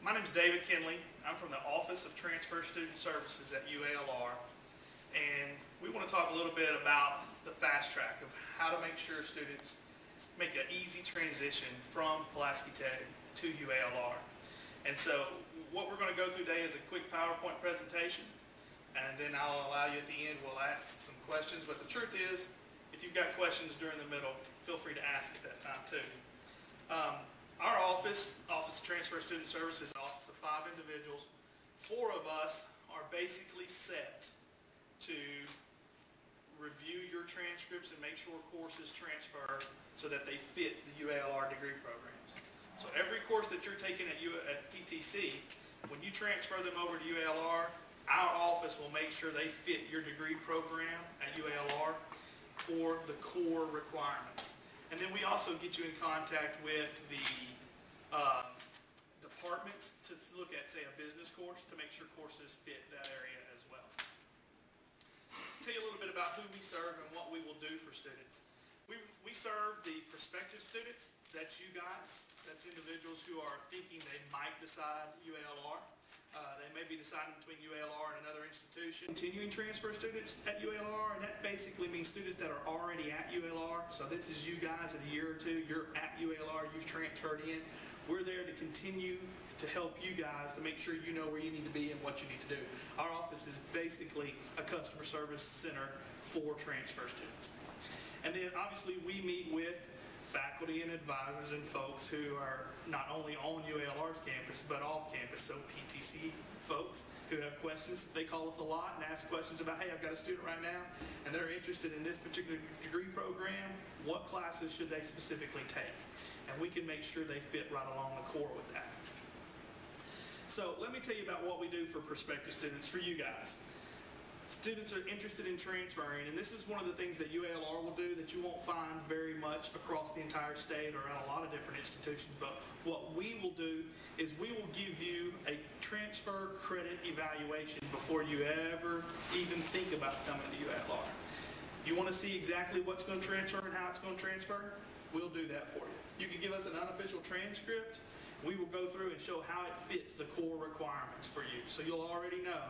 My name is David Kinley. I'm from the Office of Transfer Student Services at UALR, and we want to talk a little bit about the fast track of how to make sure students make an easy transition from Pulaski Tech to UALR. And so what we're going to go through today is a quick PowerPoint presentation, and then I'll allow you at the end, we'll ask some questions. But the truth is, if you've got questions during the middle, feel free to ask at that time too. Our Office of Transfer Student Services, is an office of 5 individuals. 4 of us are basically set to review your transcripts and make sure courses transfer so that they fit the UALR degree programs. So every course that you're taking at PTC, when you transfer them over to UALR, our office will make sure they fit your degree program at UALR for the core requirements. And then we also get you in contact with the departments to look at, say, a business course to make sure courses fit that area as well. I'll tell you a little bit about who we serve and what we will do for students. We serve the prospective students. That's you guys. That's individuals who are thinking they might decide UALR. They may be deciding between UALR and another institution. Continuing transfer students at UALR, and that basically means students that are already at UALR. So this is you guys in a year or two, you're at UALR, you've transferred in. We're there to continue to help you guys to make sure you know where you need to be and what you need to do. Our office is basically a customer service center for transfer students. And then obviously we meet with faculty and advisors and folks who are not only on UALR's campus but off campus, so PTC folks who have questions. They call us a lot and ask questions about, hey, I've got a student right now and they're interested in this particular degree program. What classes should they specifically take? And we can make sure they fit right along the core with that. So let me tell you about what we do for prospective students, for you guys. Students are interested in transferring, and this is one of the things that UALR will do that you won't find very much across the entire state or at a lot of different institutions, but what we will do is we will give you a transfer credit evaluation before you ever even think about coming to UALR. You want to see exactly what's going to transfer and how it's going to transfer? We'll do that for you. You can give us an unofficial transcript. We will go through and show how it fits the core requirements for you. So you'll already know,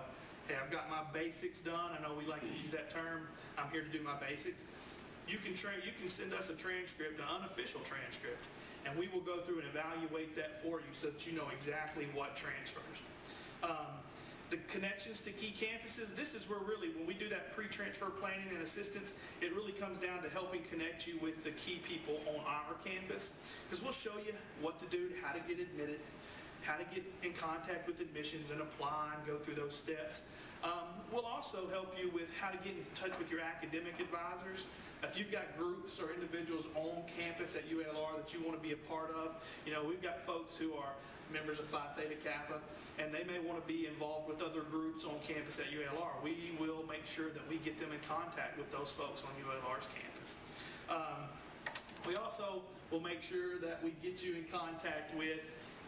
hey, I've got my basics done. I know we like to use that term. I'm here to do my basics. You can send us a transcript, an unofficial transcript, and we will go through and evaluate that for you so that you know exactly what transfers. The connections to key campuses, this is where really, when we do that pre-transfer planning and assistance, it really comes down to helping connect you with the key people on our campus. Because we'll show you what to do, how to get admitted, how to get in contact with admissions and apply and go through those steps. We'll also help you with how to get in touch with your academic advisors. If you've got groups or individuals on campus at UALR that you want to be a part of, you know, we've got folks who are members of Phi Theta Kappa, and they may want to be involved with other groups on campus at UALR. We will make sure that we get them in contact with those folks on UALR's campus. We also will make sure that we get you in contact with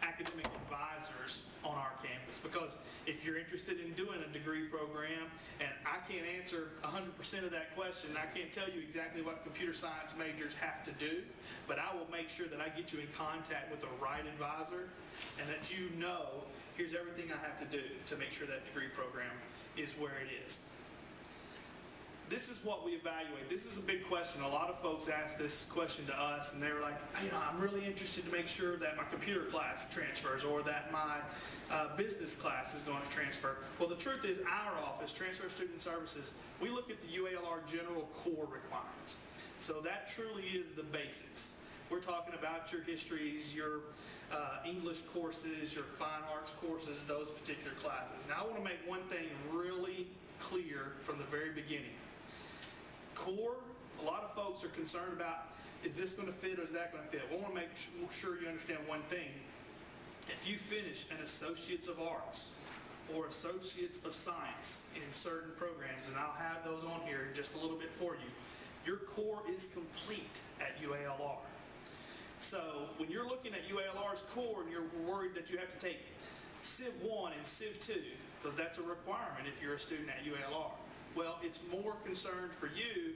academic advisors on our campus, because if you're interested in doing a degree program and I can't answer 100% of that question, I can't tell you exactly what computer science majors have to do, but I will make sure that I get you in contact with the right advisor and that you know, here's everything I have to do to make sure that degree program is where it is. This is what we evaluate. This is a big question. A lot of folks ask this question to us, and they're like, hey, you know, I'm really interested to make sure that my computer class transfers or that my business class is going to transfer. Well, the truth is, our office, Transfer Student Services, we look at the UALR general core requirements. So that truly is the basics. We're talking about your histories, your English courses, your fine arts courses, those particular classes. Now, I want to make one thing really clear from the very beginning. Core, a lot of folks are concerned about, is this going to fit or is that going to fit? We want to make sure you understand one thing. If you finish an Associates of Arts or Associates of Science in certain programs, and I'll have those on here in just a little bit for you, your core is complete at UALR. So when you're looking at UALR's core and you're worried that you have to take Civ 1 and Civ 2, because that's a requirement if you're a student at UALR, well, it's more concerned for you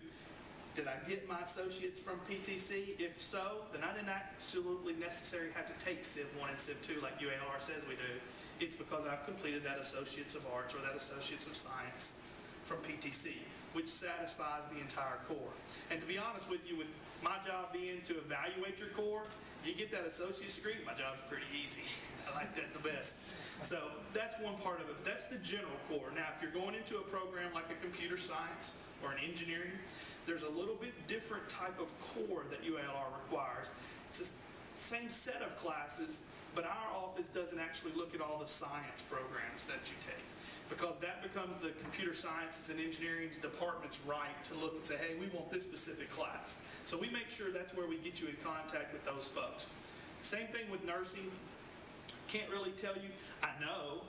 Did I get my associates from PTC? If so, then I didn't absolutely necessarily have to take Civ 1 and Civ 2 like UALR says we do. It's because I've completed that Associates of Arts or that Associates of Science from PTC, which satisfies the entire core. And to be honest with you, with my job being to evaluate your core, you get that associate's degree, my job's pretty easy. I like that the best. So that's one part of it. But that's the general core. Now, if you're going into a program like a computer science or an engineering, there's a little bit different type of core that UALR requires. It's the same set of classes, but our office doesn't actually look at all the science programs that you take, because that becomes the computer sciences and engineering department's right to look and say, hey, we want this specific class. So we make sure that's where we get you in contact with those folks. Same thing with nursing. Can't really tell you. I know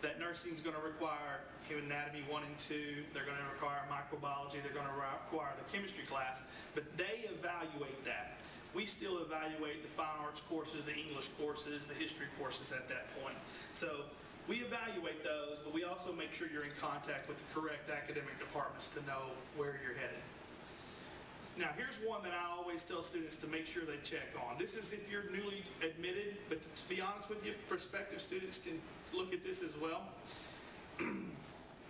that nursing is going to require human anatomy 1 and 2. They're going to require microbiology. They're going to require the chemistry class. But they evaluate that. We still evaluate the fine arts courses, the English courses, the history courses at that point. So we evaluate those, but we also make sure you're in contact with the correct academic departments to know where you're headed. Now, here's one that I always tell students to make sure they check on. This is if you're newly admitted, but to be honest with you, prospective students can look at this as well.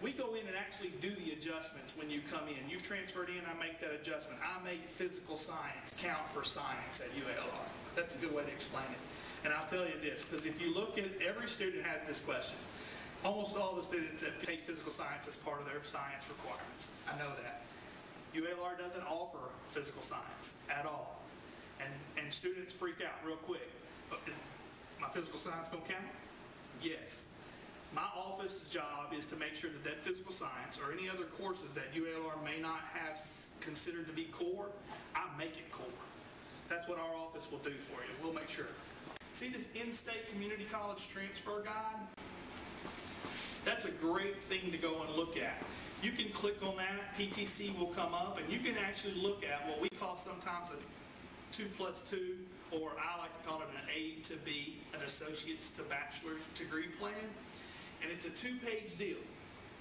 We go in and actually do the adjustments when you come in. You've transferred in, I make that adjustment. I make physical science count for science at UALR. That's a good way to explain it. And I'll tell you this, because if you look at, every student has this question. Almost all the students that take physical science as part of their science requirements. I know that. UALR doesn't offer physical science at all. And students freak out real quick. Is my physical science going to count? Yes. My office's job is to make sure that that physical science or any other courses that UALR may not have considered to be core, I make it core. That's what our office will do for you. We'll make sure. See this in-state community college transfer guide? That's a great thing to go and look at. You can click on that, PTC will come up, and you can actually look at what we call sometimes a 2+2, or I like to call it an A to B, an associate's to bachelor's degree plan. And it's a 2-page deal.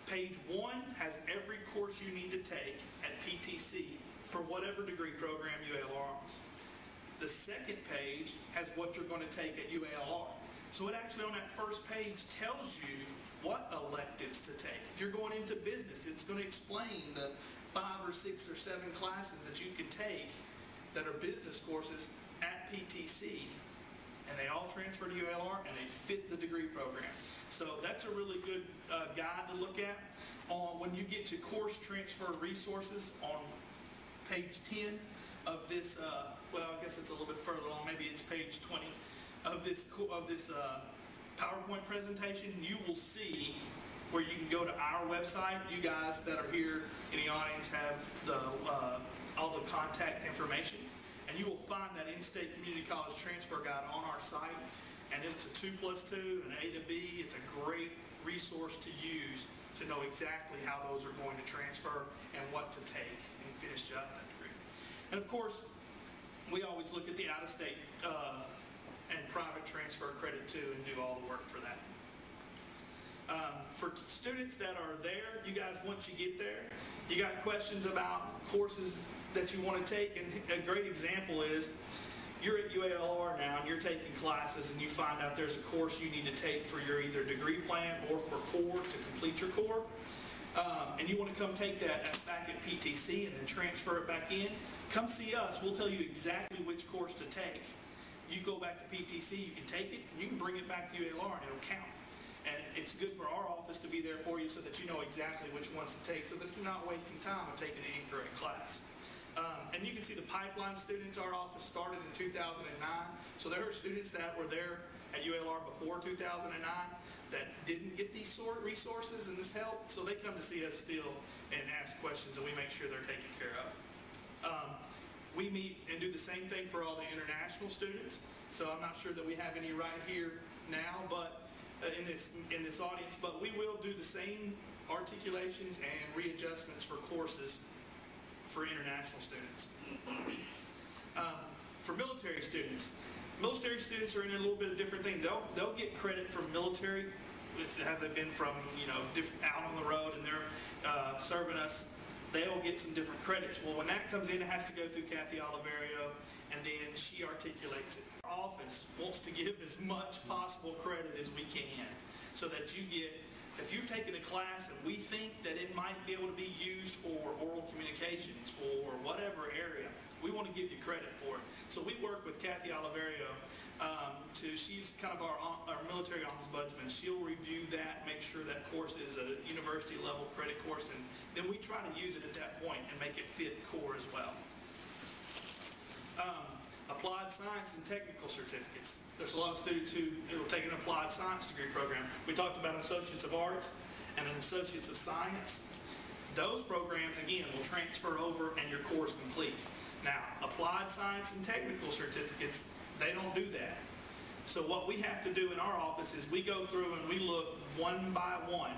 Page 1 has every course you need to take at PTC for whatever degree program UALR offers. The second page has what you're going to take at UALR. So it actually on that first page tells you what electives to take. If you're going into business, it's going to explain the 5 or 6 or 7 classes that you can take that are business courses at PTC. And they all transfer to UALR and they fit the degree program. So that's a really good guide to look at. When you get to course transfer resources on page 10 of this, well, I guess it's a little bit further on, maybe it's page 20 of this PowerPoint presentation, you will see where you can go to our website. You guys that are here in the audience have the all the contact information, and you will find that in-state community college transfer guide on our site. And it's a 2+2, an A to B. It's a great resource to use to know exactly how those are going to transfer and what to take and finish up that degree. And of course, we always look at the out-of-state and private transfer credit too and do all the work for that. For students that are there, you guys, once you get there, you got questions about courses that you want to take, and a great example is you're at UALR now and you're taking classes and you find out there's a course you need to take for your either degree plan or for core to complete your core, and you want to come take that back at PTC and then transfer it back in, come see us. We'll tell you exactly which course to take. You go back to PTC, you can take it, and you can bring it back to UALR and it'll count. And it's good for our office to be there for you so that you know exactly which ones to take so that you're not wasting time of taking the incorrect class. And you can see the pipeline students. Our office started in 2009. So there are students that were there at UALR before 2009 that didn't get these sort of resources and this help. So they come to see us still and ask questions, and we make sure they're taken care of. We meet and do the same thing for all the international students. So I'm not sure that we have any right here now, but in this audience, but we will do the same articulations and readjustments for courses for international students. For military students are in a little bit of different thing. They'll get credit for military if have they been from out on the road and they're serving us they'll get some different credits. Well, when that comes in, it has to go through Kathy Oliverio, and then she articulates it. Our office wants to give as much possible credit as we can, so that you get, if you've taken a class and we think that it might be able to be used for oral communications, for whatever area, we want to give you credit for it. So we work with Kathy Oliverio. She's kind of our military ombudsman. She'll review that, make sure that course is a university level credit course, and then we try to use it at that point and make it fit core as well. Applied science and technical certificates. There's a lot of students who will take an applied science degree program. We talked about an Associates of Arts and an Associates of Science. Those programs, again, will transfer over and your course complete. Now, applied science and technical certificates, they don't do that. So what we have to do in our office is we go through and we look one by one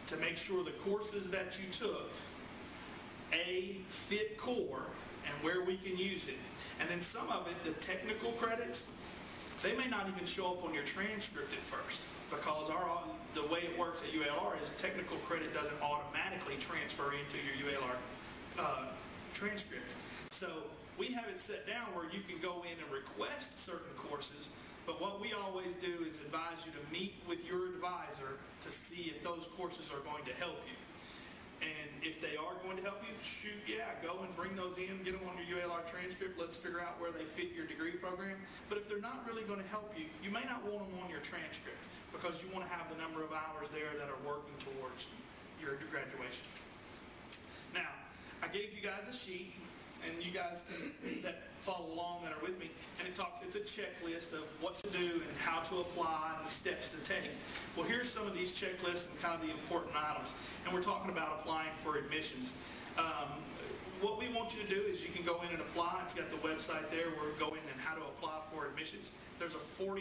to make sure the courses that you took, fit core and where we can use it. And then some of it, the technical credits, they may not even show up on your transcript at first, because the way it works at UALR is technical credit doesn't automatically transfer into your UALR transcript. So we have it set down where you can go in and request certain courses, but what we always do is advise you to meet with your advisor to see if those courses are going to help you. And if they are going to help you, shoot, yeah, go and bring those in, get them on your UALR transcript. Let's figure out where they fit your degree program. But if they're not really going to help you, you may not want them on your transcript, because you want to have the number of hours there that are working towards your graduation. Now, I gave you guys a sheet, and you guys that follow along that are with me, and it's a checklist of what to do and how to apply and the steps to take. Well, here's some of these checklists and kind of the important items, and we're talking about applying for admissions. What we want you to do is you can go in and apply. It's got the website there where go in and how to apply for admissions. There's a $40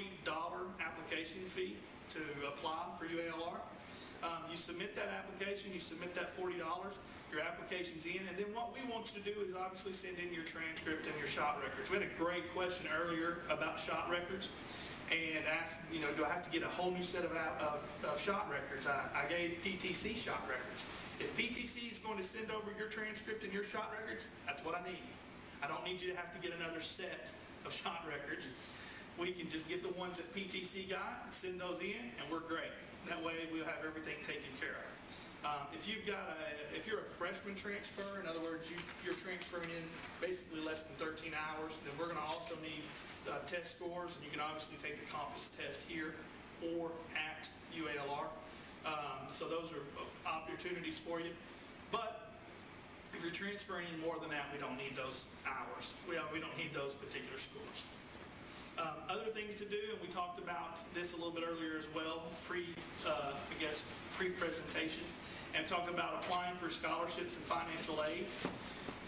application fee to apply for UALR. You submit that application, you submit that $40, your application's in, and then what we want you to do is obviously send in your transcript and your shot records. We had a great question earlier about shot records, and asked, do I have to get a whole new set of shot records? I gave PTC shot records. If PTC is going to send over your transcript and your shot records, that's what I need. I don't need you to have to get another set of shot records. We can just get the ones that PTC got, send those in, and we're great. That way we'll have everything taken care of. If you're a freshman transfer, in other words, you're transferring in basically less than 13 hours, then we're going to also need test scores, and you can obviously take the compass test here or at UALR. So those are opportunities for you. But if you're transferring in more than that, we don't need those hours. We don't need those particular scores. Other things to do, and we talked about this a little bit earlier as well, pre-presentation, and talking about applying for scholarships and financial aid.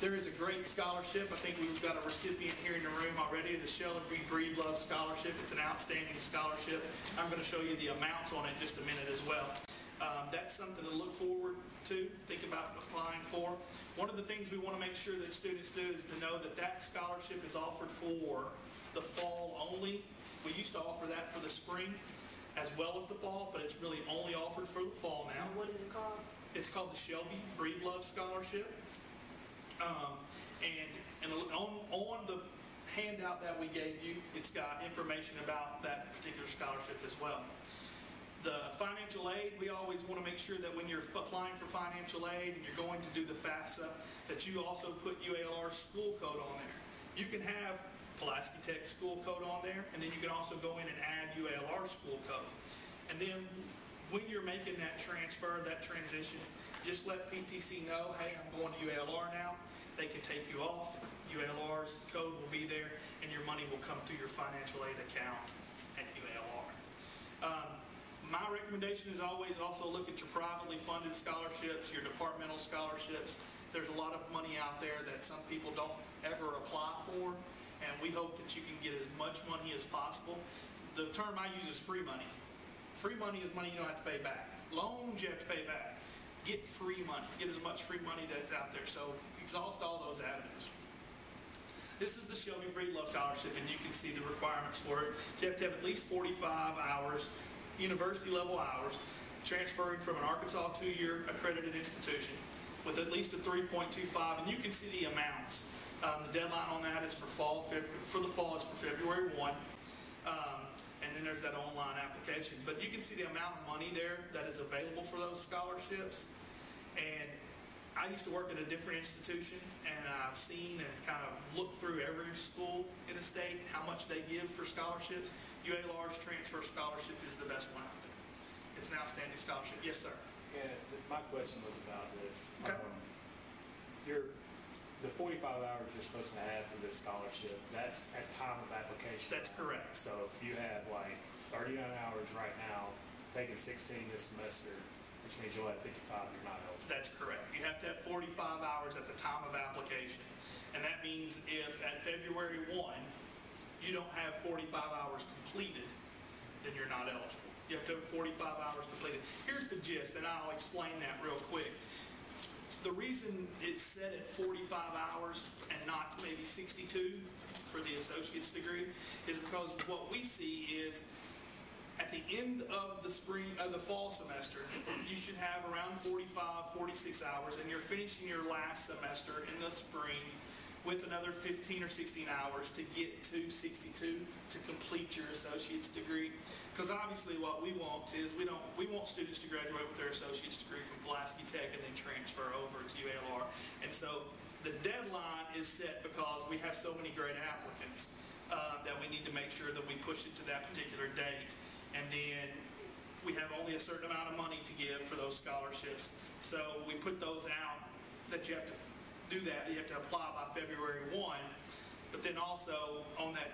There is a great scholarship. I think we've got a recipient here in the room already, the Shelly Breedlove Scholarship. It's an outstanding scholarship. I'm going to show you the amounts on it in just a minute as well. That's something to look forward to, think about applying for. One of the things we want to make sure that students do is to know that that scholarship is offered for the fall only. We used to offer that for the spring as well as the fall, but it's really only offered for the fall now. And what is it called? It's called the Shelby Breedlove Scholarship. And on the handout that we gave you, it's got information about that particular scholarship as well. The financial aid, we always want to make sure that when you're applying for financial aid and you're going to do the FAFSA, that you also put UALR school code on there. You can have Pulaski Tech school code on there, and then you can also go in and add UALR school code. And then when you're making that transfer, that transition, just let PTC know, hey, I'm going to UALR now. They can take you off. UALR's code will be there, and your money will come through your financial aid account at UALR. My recommendation is always also look at your privately funded scholarships, your departmental scholarships. There's a lot of money out there that some people don't ever apply for, and we hope that you can get as much money as possible. The term I use is free money. Free money is money you don't have to pay back. Loans you have to pay back. Get free money. Get as much free money that's out there. So exhaust all those avenues. This is the Shelby Breedlove Scholarship, and you can see the requirements for it. You have to have at least 45 hours, university level hours, transferring from an Arkansas 2-year accredited institution. with at least a 3.25, and you can see the amounts. The deadline on that is for the fall is for February 1, and then there's that online application. But you can see the amount of money there that is available for those scholarships. And I used to work at a different institution, and I've seen and kind of looked through every school in the state, how much they give for scholarships. UALR's Transfer Scholarship is the best one out there. It's an outstanding scholarship. Yes, sir. Yeah, my question was about this. Okay. The 45 hours you're supposed to have for this scholarship, that's at time of application. That's correct. So if you have like 39 hours right now, taking 16 this semester, which means you'll have 55, you're not eligible. That's correct. You have to have 45 hours at the time of application. And that means if at February 1, you don't have 45 hours completed, then you're not eligible. You have to have 45 hours completed. Here's the gist, and I'll explain that real quick. The reason it's set at 45 hours and not maybe 62 for the associate's degree is because what we see is at the end of the fall semester, you should have around 45, 46 hours, and you're finishing your last semester in the spring with another 15 or 16 hours to get to 62 to complete your associate's degree. Because obviously what we want is we want students to graduate with their associate's degree from Pulaski Tech and then transfer over to UALR. And so the deadline is set because we have so many great applicants that we need to make sure that we push it to that particular date. And then we have only a certain amount of money to give for those scholarships. So we put those out that you have to do that. You have to apply by February 1, but then also on that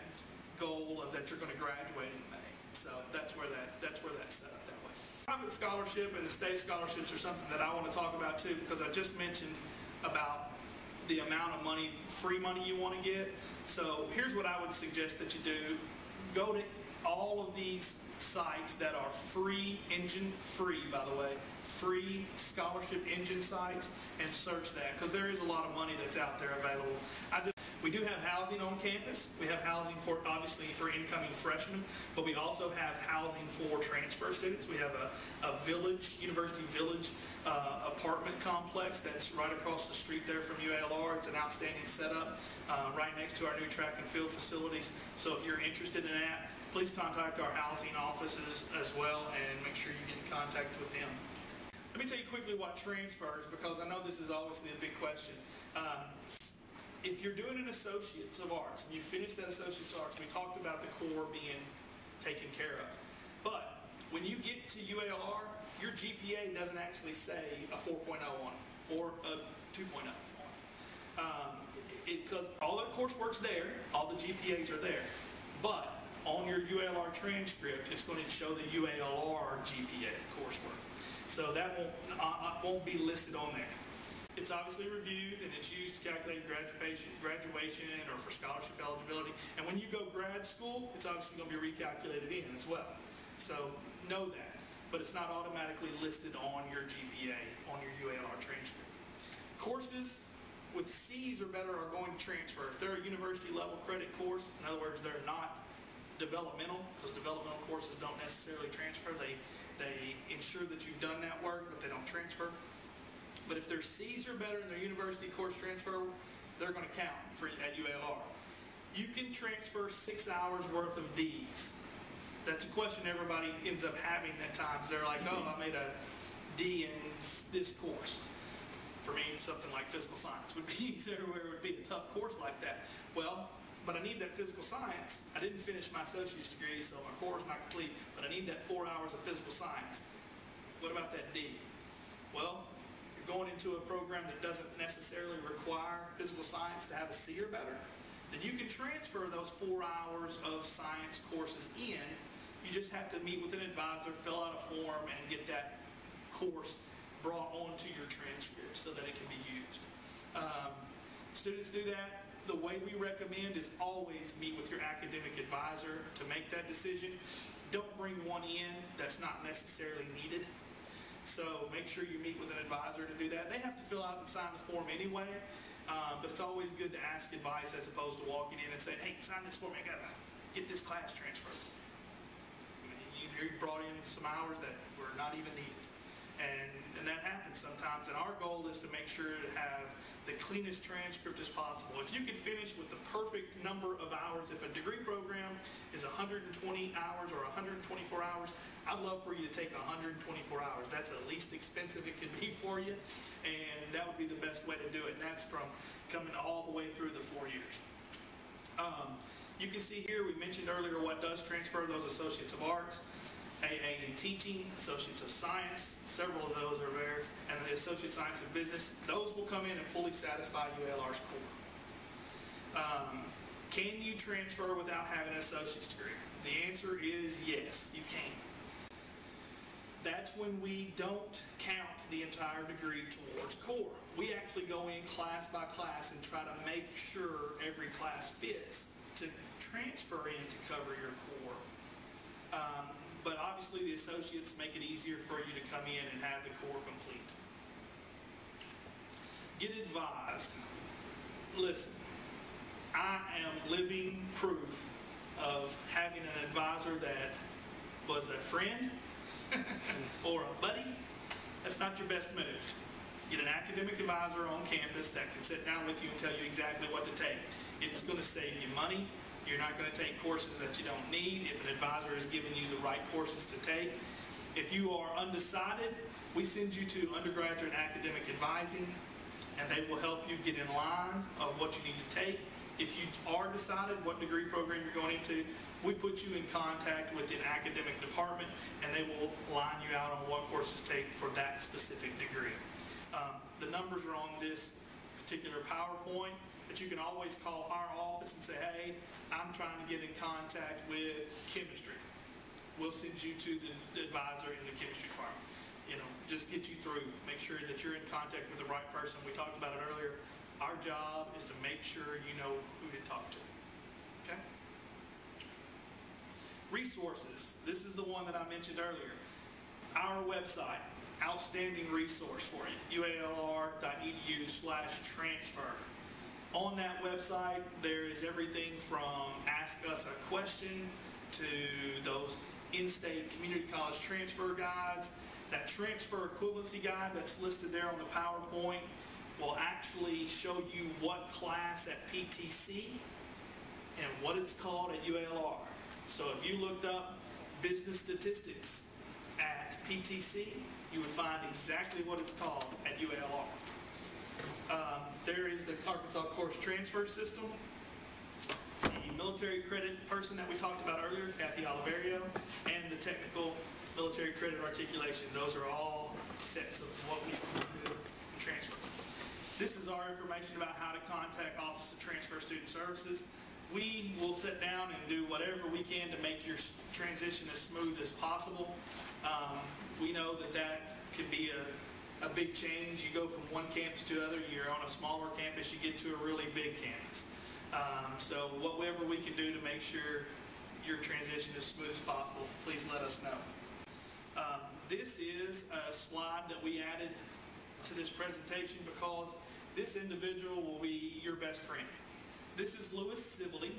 goal of that you're going to graduate in May. So that's where that's set up that way. Private scholarship and the state scholarships are something that I want to talk about too, because I just mentioned about the amount of money, free money you want to get. So here's what I would suggest that you do. Go to all of these sites that are free by the way, free scholarship engine sites, and search that, because there is a lot of money that's out there available. We do have housing on campus. We have housing for, obviously, for incoming freshmen, but we also have housing for transfer students. We have a village, University Village apartment complex that's right across the street there from UALR. It's an outstanding setup right next to our new track and field facilities. So if you're interested in that, please contact our housing offices as well and make sure you get in contact with them. Let me tell you quickly what transfers, because I know this is obviously a big question. If you're doing an Associates of Arts and you finish that Associates of Arts, we talked about the core being taken care of. But when you get to UALR, your GPA doesn't actually say a 4.0 on it or a 2.0 on it. Because all the coursework's there, all the GPAs are there. But on your UALR transcript, it's going to show the UALR GPA coursework. So that won't be listed on there. It's obviously reviewed and it's used to calculate graduation or for scholarship eligibility. And when you go grad school, it's obviously going to be recalculated in as well. So know that. But it's not automatically listed on your GPA, on your UALR transcript. Courses with C's or better are going to transfer. If they're a university level credit course, in other words, they're not developmental, because developmental courses don't necessarily transfer. They ensure that you've done that work, but they don't transfer. But if they're C's or better in their university course transfer, they're going to count at UALR. You can transfer 6 hours worth of D's. That's a question everybody ends up having at times. They're like, oh, I made a D in this course. For me, something like physical science would be easier, where it would be a tough course like that. Well, but I need that physical science. I didn't finish my associate's degree, so my core is not complete, but I need that 4 hours of physical science. What about that D? Well, you're going into a program that doesn't necessarily require physical science to have a C or better, then you can transfer those 4 hours of science courses in. You just have to meet with an advisor, fill out a form, and get that course brought onto your transcript so that it can be used. Students do that. The way we recommend is always meet with your academic advisor to make that decision. Don't bring one in that's not necessarily needed. So make sure you meet with an advisor to do that. They have to fill out and sign the form anyway, but it's always good to ask advice as opposed to walking in and saying, hey, sign this for me, I gotta get this class transferred. You brought in some hours that were not even needed. And that happens sometimes. And our goal is to make sure to have the cleanest transcript as possible. If you could finish with the perfect number of hours, if a degree program is 120 hours or 124 hours, I'd love for you to take 124 hours. That's the least expensive it could be for you, and that would be the best way to do it. And that's from coming all the way through the 4 years. You can see here, we mentioned earlier what does transfer, those Associates of Arts, AA in Teaching, Associates of Science, several of those are there, and the Associate Science of Business. Those will come in and fully satisfy UALR's core. Can you transfer without having an associate's degree? The answer is yes, you can. That's when we don't count the entire degree towards core. We actually go in class by class and try to make sure every class fits to transfer in to cover your core. But obviously the associates make it easier for you to come in and have the core complete. Get advised. Listen, I am living proof of having an advisor that was a friend or a buddy. That's not your best move. Get an academic advisor on campus that can sit down with you and tell you exactly what to take. It's going to save you money. You're not going to take courses that you don't need if an advisor is giving you the right courses to take. If you are undecided, we send you to undergraduate academic advising, and they will help you get in line of what you need to take. If you are decided what degree program you're going into, we put you in contact with an academic department, and they will line you out on what courses to take for that specific degree. The numbers are on this particular PowerPoint, but you can always call our office and say, hey, I'm trying to get in contact with chemistry. We'll send you to the advisor in the chemistry department. You know, just get you through. Make sure that you're in contact with the right person. We talked about it earlier. Our job is to make sure you know who to talk to. Okay? Resources. This is the one that I mentioned earlier. Our website, outstanding resource for you, ualr.edu/transfer. On that website, there is everything from ask us a question to those in-state community college transfer guides. That transfer equivalency guide that's listed there on the PowerPoint will actually show you what class at PTC and what it's called at UALR. So if you looked up business statistics at PTC, you would find exactly what it's called at UALR. There is the Arkansas Course Transfer System, the military credit person that we talked about earlier, Kathy Oliverio, and the technical military credit articulation. Those are all sets of what we do in transfer. This is our information about how to contact Office of Transfer Student Services. We will sit down and do whatever we can to make your transition as smooth as possible. We know that that can be a big change. You go from one campus to another, you're on a smaller campus, you get to a really big campus. So whatever we can do to make sure your transition is smooth as possible, please let us know. This is a slide that we added to this presentation because this individual will be your best friend. This is Louis Sibley.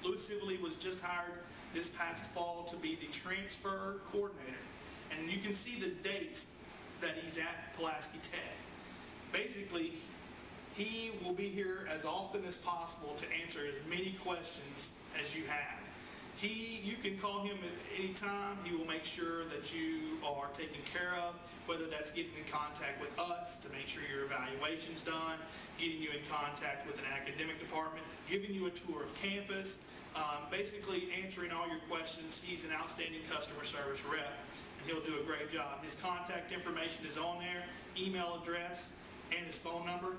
Louis Sibley was just hired this past fall to be the transfer coordinator. And you can see the dates that he's at Pulaski Tech. Basically, he will be here as often as possible to answer as many questions as you have. You can call him at any time. He will make sure that you are taken care of, whether that's getting in contact with us to make sure your evaluation's done, getting you in contact with an academic department, giving you a tour of campus, basically answering all your questions. He's an outstanding customer service rep, and he'll do a great job. His contact information is on there, email address, and his phone number.